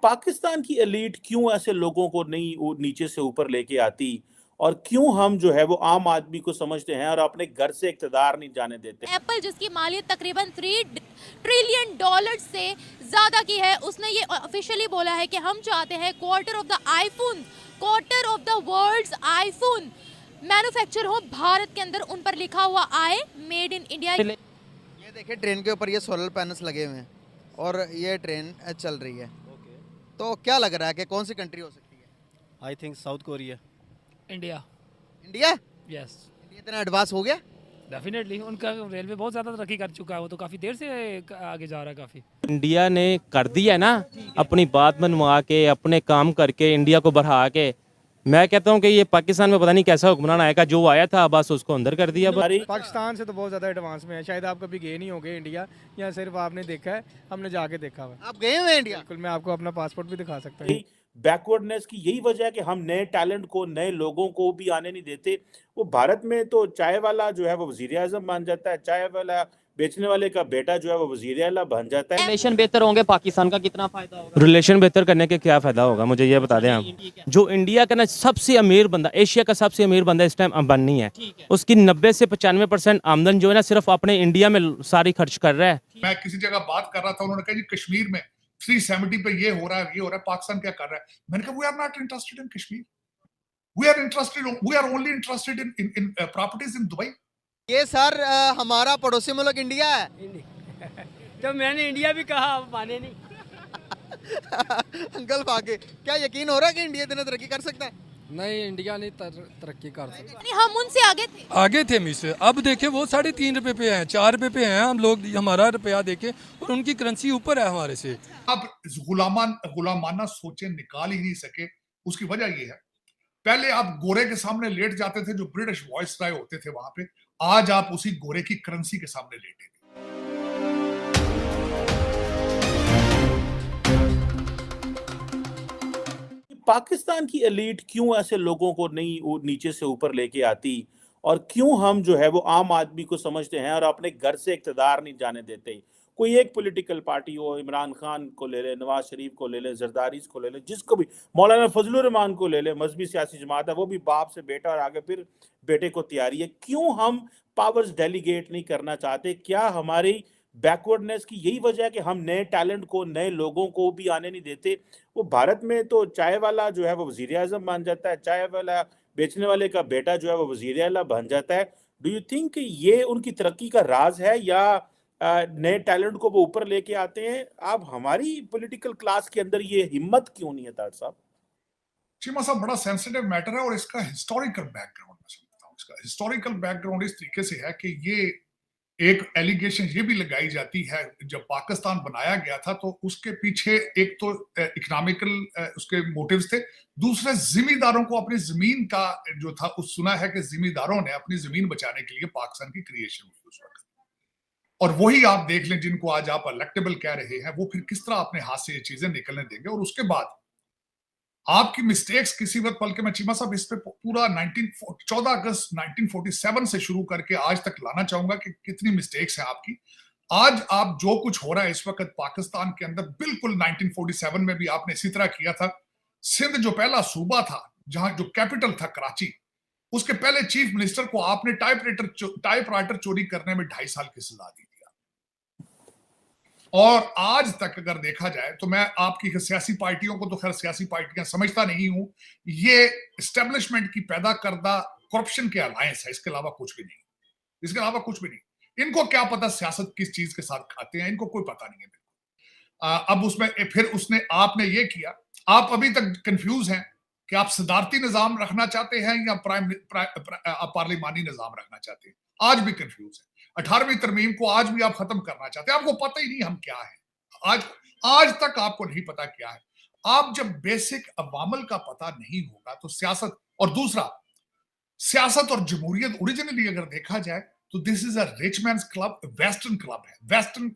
पाकिस्तान की एलीट क्यों ऐसे लोगों को नहीं नीचे से ऊपर लेके आती और क्यों हम जो है वो आम आदमी को समझते हैं और अपने घर से इक़्तिदार नहीं जाने देते? एप्पल जिसकी मालियत तकरीबन $3 ट्रिलियन से ज़्यादा की है, उसने ये ऑफिशियली बोला है कि हम चाहते हैं quarter of the world's iPhone manufacture हो भारत के अंदर, उन पर लिखा हुआ आए मेड इन इंडिया। ये देखिए ट्रेन के ऊपर ये सोलर पैनल्स लगे हुए हैं और ये ट्रेन चल रही है। तो क्या लग रहा है कि कौन सी कंट्री हो सकती है? I think south Korea. India. India? Yes India इतना एडवांस हो गया? डेफिनेटली, उनका रेलवे बहुत ज़्यादा तरक्की कर चुका है, वो तो काफ़ी देर से आगे जा रहा है काफ़ी। इंडिया ने कर दिया ना, अपनी बात मनवा के अपने काम करके इंडिया को बढ़ा के। मैं कहता हूँ कि ये पाकिस्तान में पता नहीं कैसा हुक्मरान आएगा, जो आया था बस उसको अंदर कर दिया। पाकिस्तान से तो बहुत ज़्यादा एडवांस में है, शायद आप कभी गए नहीं होंगे इंडिया, या सिर्फ आपने देखा है, हमने जाके देखा हुआ है। आप गए हुए हैं इंडिया? बिल्कुल, मैं आपको अपना पासपोर्ट भी दिखा सकता हूँ। बैकवर्डनेस की यही वजह है कि हम नए टैलेंट को, नए लोगों को भी आने नहीं देते। वो भारत में तो चाय वाला जो है वो वज़ीर-ए-आज़म बन जाता है, चाय वाला बेचने वाले का बेटा जो है वो वज़ीर-ए-आला बन जाता है। रिलेशन बेहतर होंगे, पाकिस्तान का कितना फायदा होगा? रिलेशन बेहतर करने के क्या फायदा होगा, मुझे ये बता दें आप। जो इंडिया का ना सबसे अमीर बंदा, एशिया का सबसे अमीर बंदा इस टाइम अंबानी है। उसकी 90 से 95% आमदन जो है ना सिर्फ अपने इंडिया में सारी खर्च कर रहा है। मैं किसी जगह बात कर रहा था, उन्होंने कहा जी कश्मीर में 370 पे ये हो रहा है, पाकिस्तान क्या कर रहा है? मैंने कहा we are not interested in Kashmir, we are only interested in properties in Dubai. ये सर हमारा पड़ोसी मुल्क इंडिया है। जब मैंने इंडिया भी कहा, आप माने नहीं। अंकल भागे, क्या यकीन हो रहा है कि इंडिया इतना तरक्की कर सकता है? नहीं, इंडिया नहीं तरक्की कर सकता। हम उनसे आगे थे हमसे। अब देखे वो 3.5 रुपए पे हैं, 4 रुपए पे हैं, हम लोग हमारा रुपया देखे और उनकी करेंसी ऊपर है हमारे से। अब गुलामाना सोचे निकाल ही नहीं सके। उसकी वजह ये है, पहले आप गोरे के सामने लेट जाते थे जो ब्रिटिश वॉइस राय होते थे वहां पे, आज आप उसी गोरे की करेंसी के सामने लेटे थे। पाकिस्तान की एलीट क्यों ऐसे लोगों को नहीं नीचे से ऊपर लेके आती और क्यों हम जो है वो आम आदमी को समझते हैं और अपने घर से इक़्तिदार नहीं जाने देते? कोई एक पॉलिटिकल पार्टी हो, इमरान खान को ले लें, नवाज शरीफ को ले लें, जरदारी को ले लें, जिसको भी, मौलाना फजलुर रहमान को ले लें, मजहबी सियासी जमात है, वो भी बाप से बेटा और आगे फिर बेटे को तैयारी है। क्यों हम पावर्स डेलीगेट नहीं करना चाहते? क्या हमारी बैकवर्डनेस की यही वजह है कि हम नए टैलेंट को, नए लोगों को भी आने नहीं देते? वो भारत में तो चाय वाला जो है वो वज़ीर-ए-आज़म बन जाता है, चाय वाला बेचने वाले का बेटा जो है वो वज़ीर-ए-आला बन जाता है। डू यू थिंक ये उनकी तरक्की का राज है या नए टैलेंट को वो ऊपर लेके आते हैं? अब हमारी पॉलिटिकल क्लास के अंदर ये हिम्मत क्यों नहीं है तार साहब? चीमा साहब, बड़ा सेंसिटिव मैटर है और इसका हिस्टोरिकल बैकग्राउंड मैं समझता हूँ। इसका हिस्टोरिकल बैकग्राउंड इस तरीके से है कि ये एक एलिगेशन ये भी लगाई जाती है, जब पाकिस्तान बनाया गया था तो उसके पीछे एक तो इकोनॉमिकल उसके मोटिव्स थे, दूसरे जिम्मेदारों को अपनी जमीन का जो था उस सुना है कि जिम्मेदारों ने अपनी जमीन बचाने के लिए पाकिस्तान की क्रिएशन हुई उस वक्त। और वही आप देख लें जिनको आज आप इलेक्टेबल कह रहे हैं, वो फिर किस तरह अपने हाथ से ये चीजें निकलने देंगे। और उसके बाद आपकी मिस्टेक्स किसी वक्त, बल्कि मैं चीमा साहब इस पे पूरा 14 अगस्त 1947 से शुरू करके आज तक लाना चाहूंगा कि कितनी मिस्टेक्स हैं आपकी। आज आप जो कुछ हो रहा है इस वक्त पाकिस्तान के अंदर, बिल्कुल 1947 में भी आपने इसी तरह किया था। सिंध जो पहला सूबा था, जहां जो कैपिटल था कराची, उसके पहले चीफ मिनिस्टर को आपने टाइपराइटर चोरी करने में 2.5 साल की सजा दी। और आज तक अगर देखा जाए तो मैं आपकी सियासी पार्टियों को, तो खैर सियासी पार्टियां समझता नहीं हूं, ये एस्टेब्लिशमेंट की पैदा करदा करप्शन के अलायंस है, इसके अलावा कुछ भी नहीं, इसके अलावा कुछ भी नहीं। इनको क्या पता सियासत किस चीज के साथ खाते हैं, इनको कोई पता नहीं है बिल्कुल। अब उसमें फिर आपने ये किया, आप अभी तक कंफ्यूज हैं कि आप सदारती निजाम रखना चाहते हैं या पार्लिमानी निजाम रखना चाहते हैं। आज भी कंफ्यूज है। 18वीं तरमीम को आज भी आप खत्म करना चाहते हैं, आपको पता ही नहीं हम क्या है। आज तक आपको नहीं पता क्या है। आप जब बेसिक अवामल का पता नहीं होगा तो सियासत, और दूसरा सियासत और जमहूरियत ओरिजिनली अगर देखा जाए तो this is a rich mains club, western club है, वेस्टर्न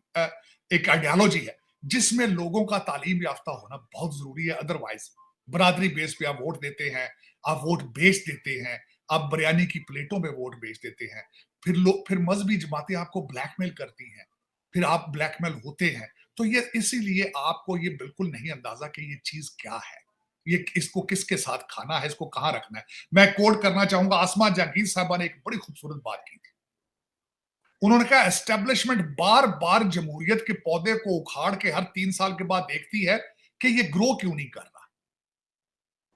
एक आइडियोलॉजी है जिसमें लोगों का तालीम याफ्ता होना बहुत जरूरी है। अदरवाइज बरादरी बेस पे आप वोट देते हैं, आप वोट बेच देते हैं, आप बिरयानी की प्लेटों पे वोट बेच देते हैं, फिर मजहबी जमातें आपको ब्लैकमेल करती हैं, फिर आप ब्लैकमेल होते हैं, तो ये इसीलिए आपको ये बिल्कुल नहीं अंदाजा कि ये चीज क्या है, ये इसको किसके साथ खाना है, इसको कहां रखना है। मैं कोट करना चाहूंगा, आसमा जहांगीर साहबा ने एक बड़ी खूबसूरत बात की थी। उन्होंने कहा एस्टेब्लिशमेंट बार बार जमहूरियत के पौधे को उखाड़ के हर 3 साल के बाद देखती है कि ये ग्रो क्यों नहीं कर रहा।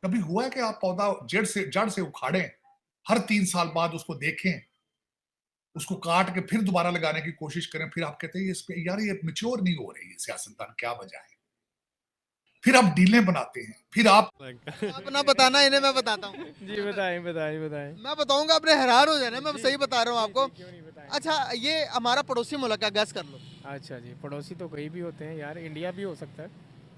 कभी हुआ है कि आप पौधा जड़ से उखाड़ें, हर 3 साल बाद उसको देखें, उसको काट के फिर दोबारा लगाने की कोशिश करें, फिर आप कहते हैं यार ये मैच्योर नहीं हो रही है सियासतदान, क्या वजह है? फिर आप डीलें बनाते हैं, फिर आप अपना बताना, इन्हें मैं बताता हूँ। जी बताएं बताएं बताएं। मैं बताऊंगा, अपने हैरान हो जाना, मैं सही बता रहा हूँ आपको। क्यों नहीं बताएं? अच्छा, ये हमारा पड़ोसी मुल्क है, गैस कर लो। अच्छा जी, पड़ोसी तो कहीं भी होते हैं यार, इंडिया भी हो सकता है।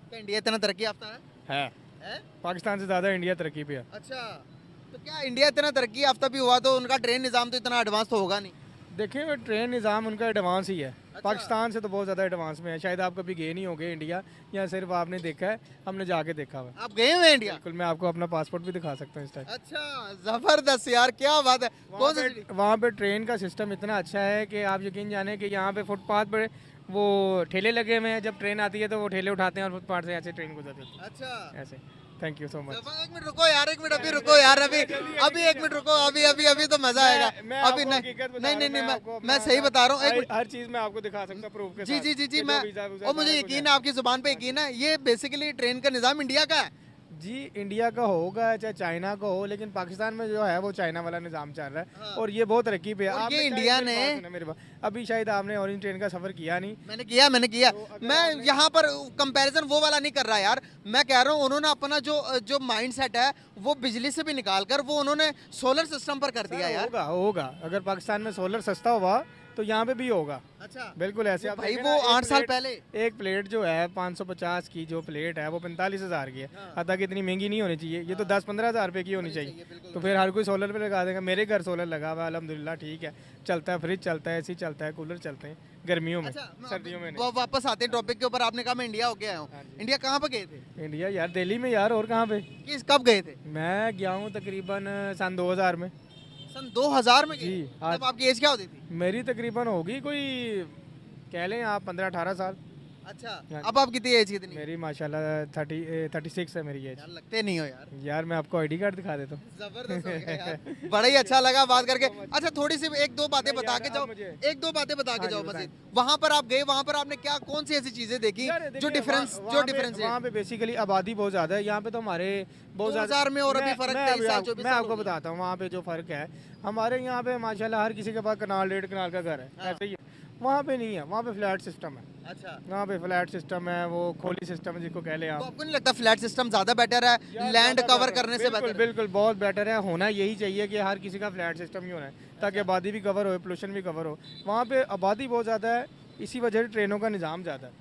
क्या इंडिया इतना तरक्की याफ्ता है? है पाकिस्तान से ज़्यादा इंडिया तरक्की पे है। अच्छा, तो क्या इंडिया इतना तरक्की याफ्ता भी हुआ तो उनका ट्रेन निज़ाम तो इतना एडवांस तो होगा नहीं? देखिए वो ट्रेन निज़ाम उनका एडवांस ही है। अच्छा। पाकिस्तान से तो बहुत ज़्यादा एडवांस में है। शायद आप कभी गए नहीं होंगे इंडिया, या सिर्फ आपने देखा है, हमने जाके देखा हुआ है। आप गए हुए इंडिया? बिल्कुल, मैं आपको अपना पासपोर्ट भी दिखा सकता हूँ इस टाइम। अच्छा, जबरदस्त यार, क्या बात है। वहाँ पे ट्रेन का सिस्टम इतना अच्छा है कि आप यकीन जाने कि यहाँ पे फुटपाथ पर वो ठेले लगे हुए हैं, जब ट्रेन आती है तो वो ठेले उठाते हैं और फुटपाथ से ऐसे ट्रेन गुजरती है। अच्छा, ऐसे। Thank you so much. एक मिनट रुको यार, एक मिनट अभी रुको यार, अभी एक मिनट रुको, अभी तो मजा आएगा। अभी नहीं, मैं सही बता रहा हूँ। हर चीज मैं आपको दिखा सकता हूँ प्रूफ के जी साथ। जी जी जी, कि मैं जो वीज़ा और मुझे यकीन है, आपकी जुबान पे यकीन है, ये बेसिकली ट्रेन का निज़ाम इंडिया का है। जी, इंडिया का होगा चाहे चाइना का हो, लेकिन पाकिस्तान में जो है वो चाइना वाला निज़ाम चल रहा है। हाँ। और ये बहुत तरक्की पे है। और ये आपने इंडिया शायद ने- मेरी बात सुना, मेरी बात। अभी शायद आपने ऑरेंज ट्रेन का सफर किया नहीं। मैंने किया तो अगर मैं आपने- यहाँ पर कंपैरिजन वो वाला नहीं कर रहा यार। मैं कह रहा हूँ उन्होंने अपना जो माइंड सेट है वो बिजली से भी निकाल कर वो उन्होंने सोलर सिस्टम पर कर दिया सर, यार। होगा अगर पाकिस्तान में सोलर सस्ता हुआ तो यहाँ पे भी होगा। अच्छा, बिल्कुल ऐसे। तो आप भाई देखें वो ना, एक 8 साल प्लेट- पहले एक प्लेट जो है 550 की जो प्लेट है वो 45,000 की है। हालांकि इतनी महंगी नहीं होनी चाहिए, ये तो 10-15 हज़ार रुपये की होनी चाहिए। तो फिर हर कोई सोलर पे लगा देगा। मेरे घर सोलर लगा हुआ है अल्हम्दुलिल्लाह, ठीक है, चलता है, फ्रिज चलता है, एसी चलता है, कूलर चलते हैं गर्मियों में। अच्छा, सर्दियों में नहीं। वापस आते हैं टॉपिक के ऊपर। आपने कहा मैं इंडिया हो गया हूँ, इंडिया कहाँ पे गए थे? इंडिया यार दिल्ली में यार, और कहाँ पे? कब गए थे? मैं गया हूँ तकरीबन सन 2000 में। सन 2000 में गए? जी, तब आपकी एज क्या होती थी? मेरी तकरीबन होगी कोई, कह लें आप 15-18 साल। अच्छा, हाँ। अब आप कितनी एज कितनी? मेरी माशाल्लाह 36 है मेरी एज। यार लगते नहीं हो यार। यार मैं आपको आईडी कार्ड दिखा देता हूँ। जबरदस्त हो गया यार। बड़ा ही अच्छा लगा बात करके। अच्छा, थोड़ी सी एक दो बातें नहीं बता यार, के अब जाओ, मुझे- एक दो बातें बता के हाँ जी, जाओ बताएं। मजीद। वहाँ पर आप गए, वहाँ पर आपने क्या कौन सी ऐसी चीजें देखी यार जो देखिए, डिफरेंस वहाँ है? पे बेसिकली आबादी बहुत ज़्यादा है। यहाँ पे तो हमारे बहुत 2000 में और अभी फर्क 23 साल, 24 मैं साल आपको हो गए। बताता हूँ वहाँ पे जो फ़र्क है। हमारे यहाँ पे माशाल्लाह हर किसी के पास कनाल 1.5 कनाल का घर है, हाँ। ऐसे ही है। वहाँ पे नहीं है, वहाँ पे फ्लैट सिस्टम है। अच्छा, वहाँ पे फ्लैट सिस्टम है, वो खोली सिस्टम है जिसको कह लें तो आप। आपको नहीं लगता फ्लैट सिस्टम ज्यादा बेटर है यार लैंड ज़्यादा कवर better है। करने से बिल्कुल, बेहतर? बिल्कुल बहुत बेटर है। होना यही चाहिए कि हर किसी का फ्लैट सिस्टम ही होना है, ताकि आबादी भी कवर हो, पोल्यूशन भी कवर हो। वहाँ पे आबादी बहुत ज़्यादा है, इसी वजह से ट्रेनों का निज़ाम ज़्यादा है।